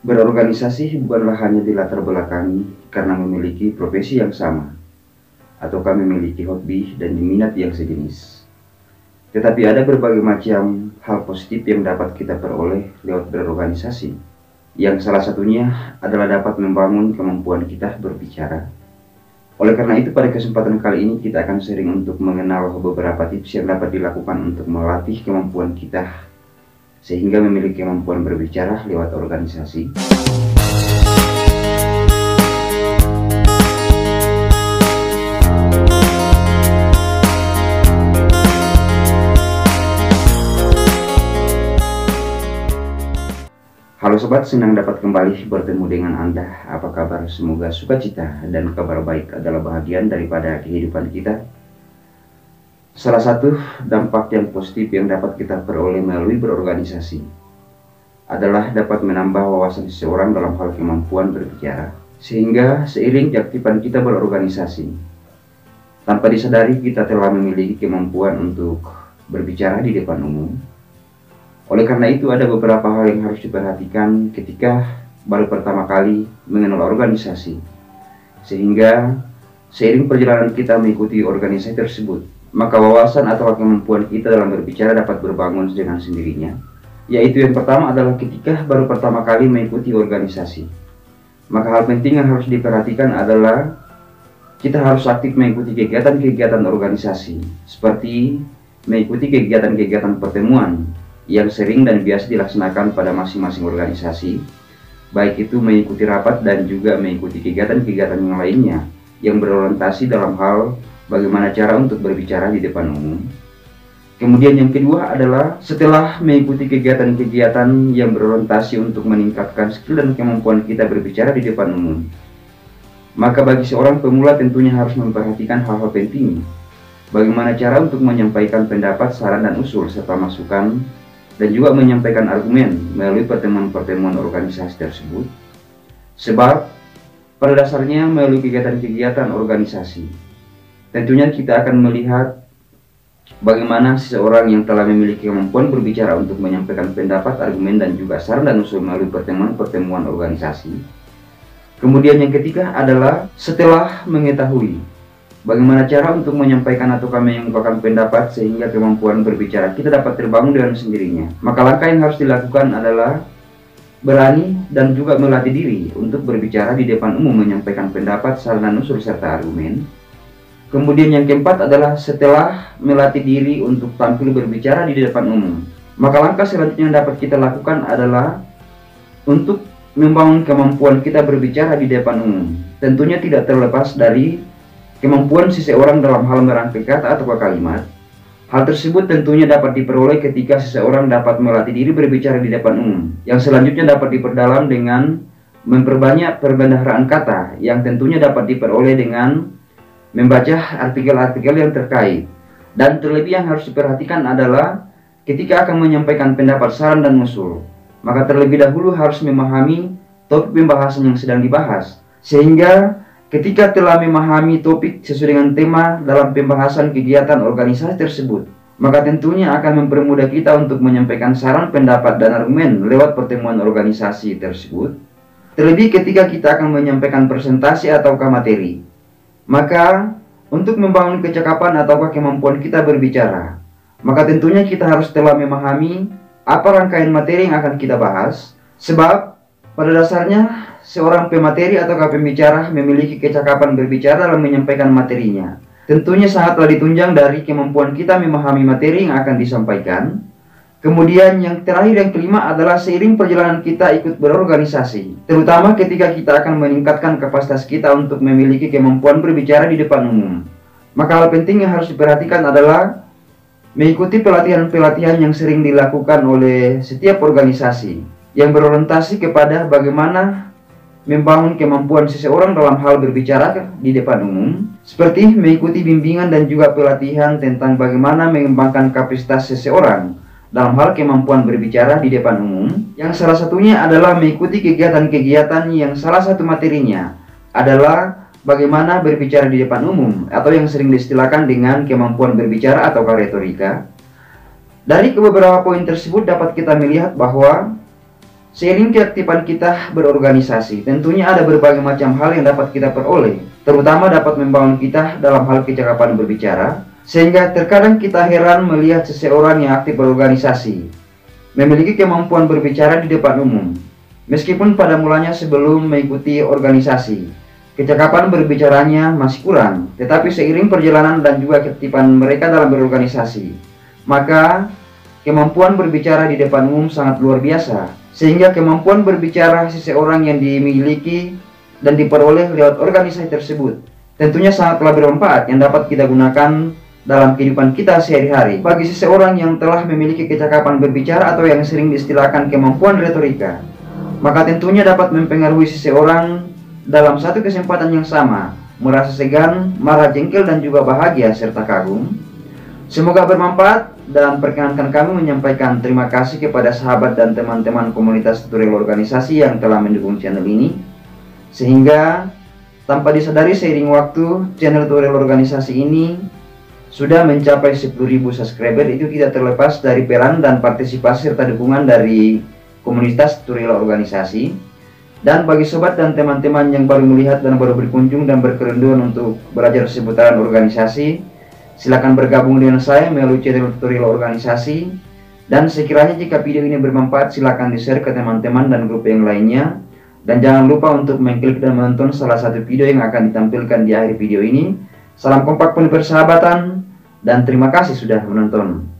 Berorganisasi bukanlah hanya dilatar belakangi karena memiliki profesi yang sama, atau kami memiliki hobi dan minat yang sejenis. Tetapi ada berbagai macam hal positif yang dapat kita peroleh lewat berorganisasi, yang salah satunya adalah dapat membangun kemampuan kita berbicara. Oleh karena itu, pada kesempatan kali ini kita akan sharing untuk mengenal beberapa tips yang dapat dilakukan untuk melatih kemampuan kita sehingga memiliki kemampuan berbicara lewat organisasi. Halo sobat, senang dapat kembali bertemu dengan Anda. Apa kabar? Semoga sukacita dan kabar baik adalah bahagian daripada kehidupan kita. Salah satu dampak yang positif yang dapat kita peroleh melalui berorganisasi adalah dapat menambah wawasan seseorang dalam hal kemampuan berbicara. Sehingga seiring keaktifan kita berorganisasi, tanpa disadari kita telah memiliki kemampuan untuk berbicara di depan umum. Oleh karena itu, ada beberapa hal yang harus diperhatikan ketika baru pertama kali mengenal organisasi, sehingga seiring perjalanan kita mengikuti organisasi tersebut, maka wawasan atau kemampuan kita dalam berbicara dapat berbangun dengan sendirinya. Yaitu yang pertama adalah ketika baru pertama kali mengikuti organisasi, maka hal penting yang harus diperhatikan adalah kita harus aktif mengikuti kegiatan-kegiatan organisasi, seperti mengikuti kegiatan-kegiatan pertemuan yang sering dan biasa dilaksanakan pada masing-masing organisasi, baik itu mengikuti rapat dan juga mengikuti kegiatan-kegiatan yang lainnya yang berorientasi dalam hal bagaimana cara untuk berbicara di depan umum. Kemudian yang kedua adalah setelah mengikuti kegiatan-kegiatan yang berorientasi untuk meningkatkan skill dan kemampuan kita berbicara di depan umum, maka bagi seorang pemula tentunya harus memperhatikan hal-hal penting. Bagaimana cara untuk menyampaikan pendapat, saran dan usul serta masukan, dan juga menyampaikan argumen melalui pertemuan-pertemuan organisasi tersebut. Sebab pada dasarnya melalui kegiatan-kegiatan organisasi, tentunya kita akan melihat bagaimana seseorang yang telah memiliki kemampuan berbicara untuk menyampaikan pendapat, argumen, dan juga saran dan usul melalui pertemuan-pertemuan organisasi. Kemudian yang ketiga adalah setelah mengetahui bagaimana cara untuk menyampaikan atau kami mengungkapkan pendapat sehingga kemampuan berbicara kita dapat terbangun dengan sendirinya, maka langkah yang harus dilakukan adalah berani dan juga melatih diri untuk berbicara di depan umum, menyampaikan pendapat, saran dan usul serta argumen. Kemudian yang keempat adalah setelah melatih diri untuk tampil berbicara di depan umum, maka langkah selanjutnya yang dapat kita lakukan adalah untuk membangun kemampuan kita berbicara di depan umum. Tentunya tidak terlepas dari kemampuan seseorang dalam hal merangkai kata atau kalimat. Hal tersebut tentunya dapat diperoleh ketika seseorang dapat melatih diri berbicara di depan umum, yang selanjutnya dapat diperdalam dengan memperbanyak perbendaharaan kata, yang tentunya dapat diperoleh dengan membaca artikel-artikel yang terkait. Dan terlebih yang harus diperhatikan adalah ketika akan menyampaikan pendapat, saran dan usul, maka terlebih dahulu harus memahami topik pembahasan yang sedang dibahas, sehingga ketika telah memahami topik sesuai dengan tema dalam pembahasan kegiatan organisasi tersebut, maka tentunya akan mempermudah kita untuk menyampaikan saran, pendapat, dan argumen lewat pertemuan organisasi tersebut. Terlebih ketika kita akan menyampaikan presentasi ataukah materi, maka untuk membangun kecakapan ataukah kemampuan kita berbicara, maka tentunya kita harus telah memahami apa rangkaian materi yang akan kita bahas. Sebab pada dasarnya seorang pemateri atau pembicara memiliki kecakapan berbicara dalam menyampaikan materinya. Tentunya sangatlah ditunjang dari kemampuan kita memahami materi yang akan disampaikan. Kemudian yang terakhir, yang kelima adalah seiring perjalanan kita ikut berorganisasi, terutama ketika kita akan meningkatkan kapasitas kita untuk memiliki kemampuan berbicara di depan umum, maka hal penting yang harus diperhatikan adalah mengikuti pelatihan-pelatihan yang sering dilakukan oleh setiap organisasi yang berorientasi kepada bagaimana membangun kemampuan seseorang dalam hal berbicara di depan umum, seperti mengikuti bimbingan dan juga pelatihan tentang bagaimana mengembangkan kapasitas seseorang dalam hal kemampuan berbicara di depan umum, yang salah satunya adalah mengikuti kegiatan-kegiatan yang salah satu materinya adalah bagaimana berbicara di depan umum, atau yang sering diistilahkan dengan kemampuan berbicara atau retorika. Dari beberapa poin tersebut dapat kita melihat bahwa Seiring keaktifan kita berorganisasi, tentunya ada berbagai macam hal yang dapat kita peroleh, terutama dapat membangun kita dalam hal kecakapan berbicara, sehingga terkadang kita heran melihat seseorang yang aktif berorganisasi, memiliki kemampuan berbicara di depan umum. Meskipun pada mulanya sebelum mengikuti organisasi, kecakapan berbicaranya masih kurang, tetapi seiring perjalanan dan juga keaktifan mereka dalam berorganisasi, maka kemampuan berbicara di depan umum sangat luar biasa. Sehingga kemampuan berbicara seseorang yang dimiliki dan diperoleh lewat organisasi tersebut tentunya sangatlah bermanfaat yang dapat kita gunakan dalam kehidupan kita sehari-hari. Bagi seseorang yang telah memiliki kecakapan berbicara atau yang sering diistilahkan kemampuan retorika, maka tentunya dapat mempengaruhi seseorang dalam satu kesempatan yang sama, merasa segan, marah, jengkel, dan juga bahagia serta kagum. Semoga bermanfaat, dan perkenankan kami menyampaikan terima kasih kepada sahabat dan teman-teman komunitas tutorial organisasi yang telah mendukung channel ini, sehingga tanpa disadari seiring waktu channel tutorial organisasi ini sudah mencapai 10.000 subscriber. Itu tidak terlepas dari peran dan partisipasi serta dukungan dari komunitas tutorial organisasi. Dan bagi sobat dan teman-teman yang baru melihat dan baru berkunjung dan berkerenduan untuk belajar seputaran organisasi, silakan bergabung dengan saya melalui channel tutorial organisasi. Dan sekiranya jika video ini bermanfaat, silakan di-share ke teman-teman dan grup yang lainnya. Dan jangan lupa untuk mengklik dan menonton salah satu video yang akan ditampilkan di akhir video ini. Salam kompak penuh persahabatan, dan terima kasih sudah menonton.